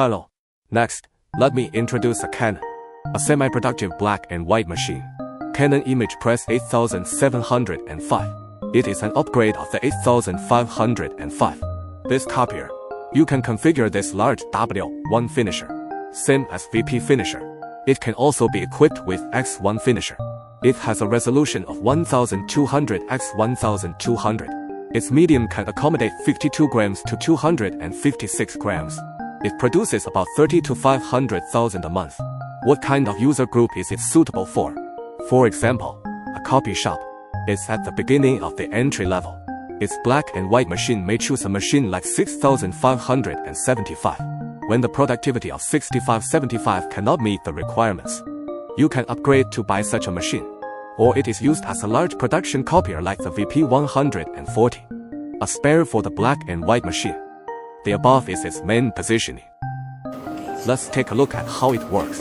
Hello. Next, let me introduce a Canon, a semi-productive black and white machine. Canon imagePress 8705. It is an upgrade of the 8505. This copier, you can configure this large W1 finisher, same as VP finisher. It can also be equipped with X1 finisher. It has a resolution of 1200 x 1200. Its medium can accommodate 52 grams to 256 grams. It produces about 30 to 500,000 a month. What kind of user group is it suitable for? For example, a copy shop. It's at the beginning of the entry level. Its black and white machine may choose a machine like 6575. When the productivity of 6575 cannot meet the requirements, you can upgrade to buy such a machine. Or it is used as a large production copier like the VP140. A spare for the black and white machine. The above is its main positioning. Let's take a look at how it works.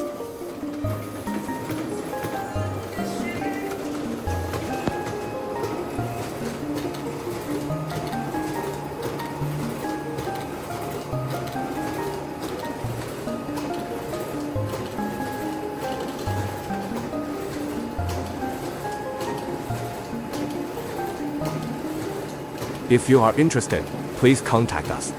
If you are interested, please contact us.